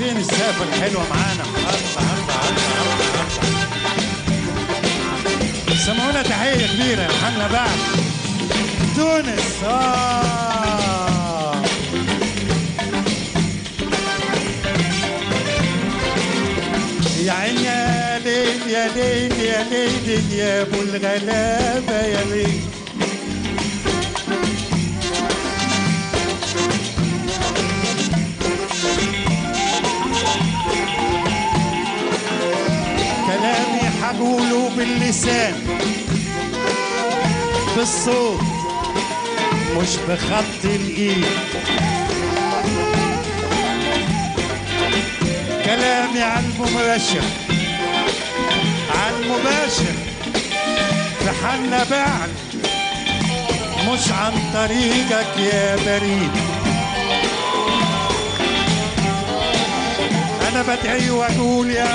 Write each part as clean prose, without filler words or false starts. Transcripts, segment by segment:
فين السقفة الحلوة معانا؟ سمعونا تحية كبيرة يا محمد بعد تونس. يا عين يا ليل يا ليل يا ليل يا ابو الغلابة يا ليل. كلامي حقوله باللسان بالصوت مش بخط الايد. كلامي على المباشر على المباشر في حنا بعل مش عن طريقك يا بريد. انا بدعي واقول يا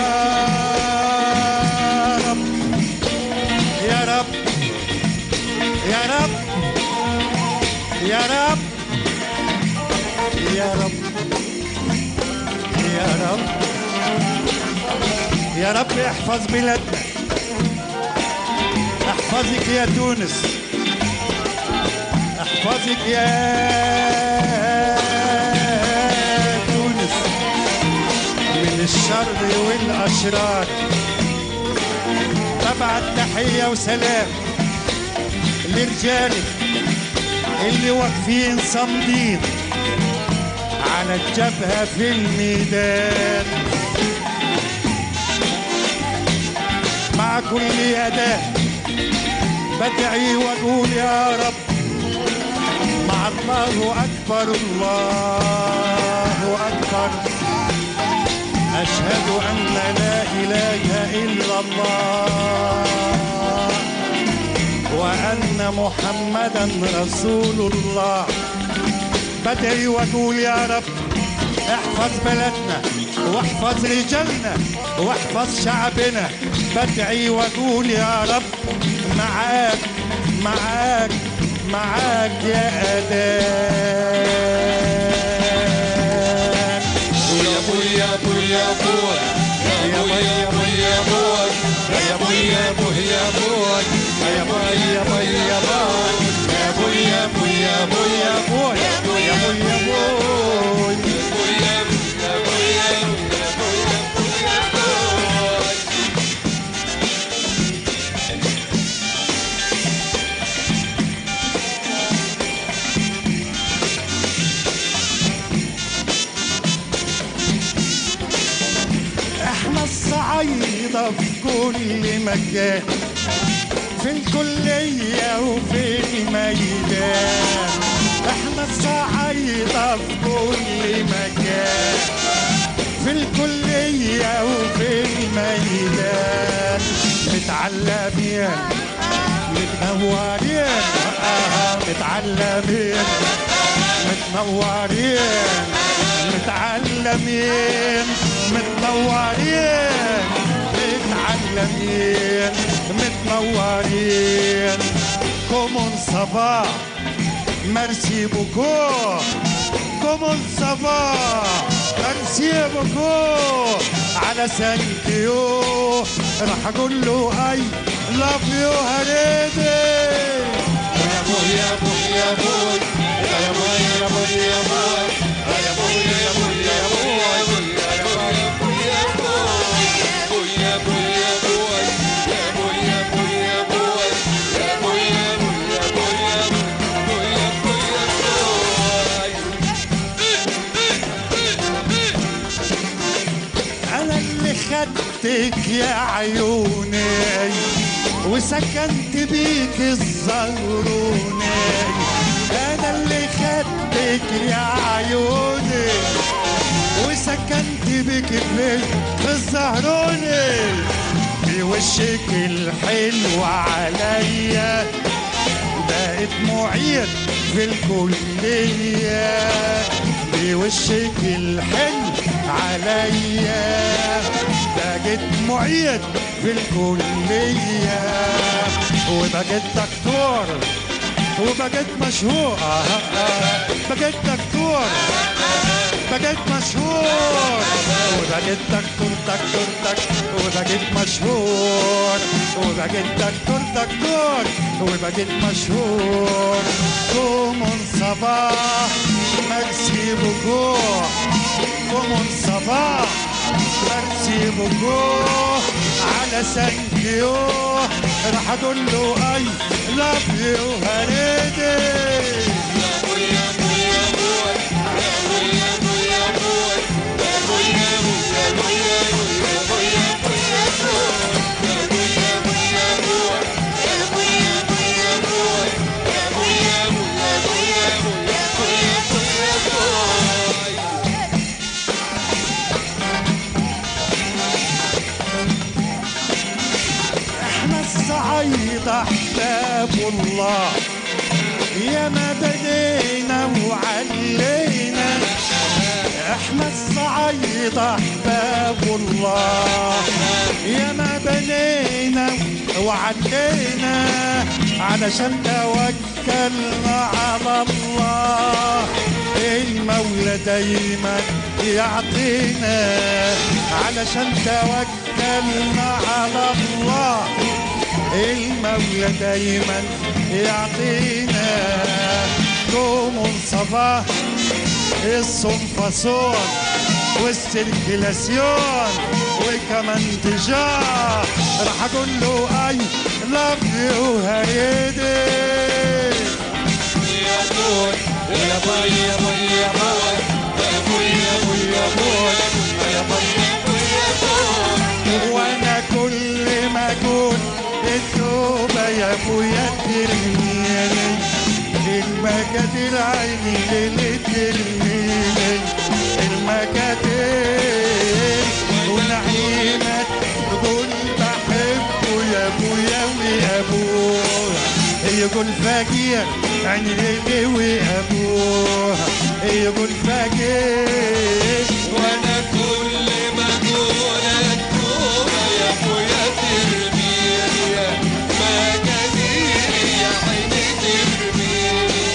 رب يا رب يا رب يا رب يا رب يا رب يا رب احفظ بلادنا. احفظك يا تونس احفظك يا تونس من الشر والاشرار. طبعا تحية وسلام لرجالك اللي واقفين صامدين على الجبهة في الميدان مع كل أداة. بدعي وأقول يا رب مع الله أكبر الله أكبر. أشهد أن لا إله إلا الله وأن محمدا رسول الله. بدعي وأقول يا رب احفظ بلدنا واحفظ رجالنا واحفظ شعبنا. بدعي واقول يا رب معاك معاك معاك يا أداك. يا بوي يا بوي يا بوي يا بوي يا بوي يا بوي يا بوي يا بوي يا بوي يا بوي يا بوي يا بوي يا بوي يا بوي يا بوي يا بوي يا بوي يا بوي. احنا الصعايدة في كل مكان في الكلية وفي الميدان. احنا الصعايدة في كل مكان في الكلية وفي الميدان. متعلمين متنورين متعلمين متنورين متعلمين متنورين متعلمين متنورين. كومون صبا ميرسي بوكو كومون صبا ميرسي بوكو على سانكيو. راح اقول له اي لاف يو هريدي. يا بوي يا بوي يا بوي يا بوي يا بوي يا بوي يا بوي يا بوي يا بوي خدتك يا عيوني وسكنت بيك الزهروني. انا اللي خدتك يا عيوني وسكنت بيك في الزهروني. بوشك الحلو عليا بقيت معيد في الكلية. بوشك الحلو عليا بقيت معيد في الكلية. وبقيت دكتور وبقيت مشهور. بقيت دكتور بقيت مشهور وبقيت دكتور دكتور دكتور وبقيت مشهور وبقيت دكتور دكتور وبقيت مشهور كومون صباح ميرسي بوكو كومون صباح ميرسي بوكو على سانكيو راح اقول له اي لاف يو هريدي الصعيد احباب الله يا ما بدينا وعلينا احنا الصعيد احباب الله يا ما بنينا وعلينا علشان توكلنا على الله المولى دايما يعطينا علشان توكلنا على الله المولى دايما يعطينا كومون صباح الصنفاسون والسيركيلاسيون وكمان تجاه راح اقول له اي لاف يو هريدي يا بوي يا بوي يا بوي يا بوي يا بوي يا بوي يا بوي يا بوي وانا كل ما اقول التوبه يا ابويا ترميني المكاتب عيني ليلة ترميني المكاتب ونعيمك تقول بحبه يا ابويا ويا ابويا يقول فقير عيني ليلي وابوها يقول فقير وانا كل ما اقول التوبه يا ابويا ترميني مكاتب يا عيني ترميني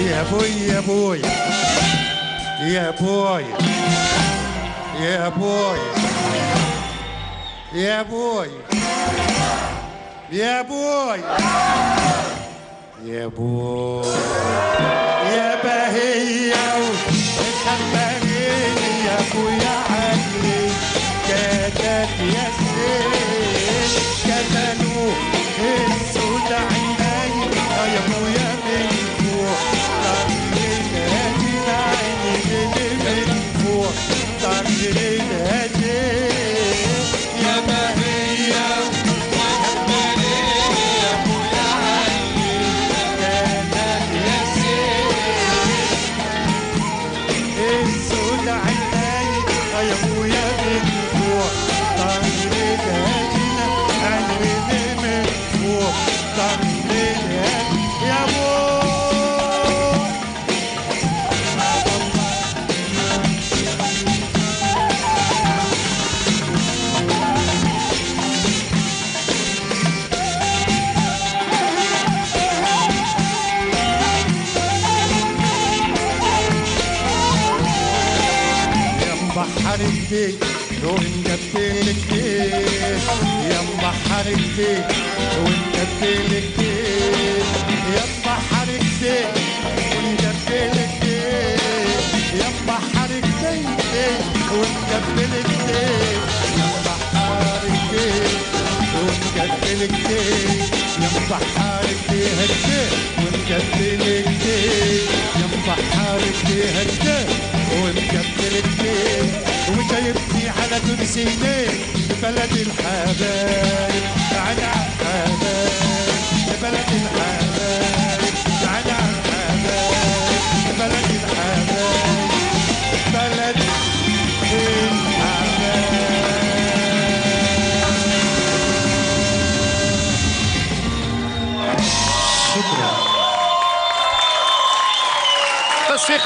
يا بوي يا بوي يا بوي يا بوي يا بوي يا بوي يا بوي يا بهية وخبريني يا بويا عقلي كتب يا سيد كتلوا السود عيني يا بويا من فوق طريق هدي عيني من فوق طريق هدي يا بهية بحر الديك ونقبل الديك يا بحر الديك ونقبل الديك يا بحر الديك ونقبل الديك يا بحر الديك ونقبل الديك يا بحر الديك ونقبل الديك يا بحارك بهدى ومقبل الدين، يا بحارك بهدى ومقبل الدين، وجايبني على كرسيين بلد الحبايب، على الحبايب بلد الحبايب، على الحبايب بلد الحبايب، بلد الحبايب. شكرا. تصفيق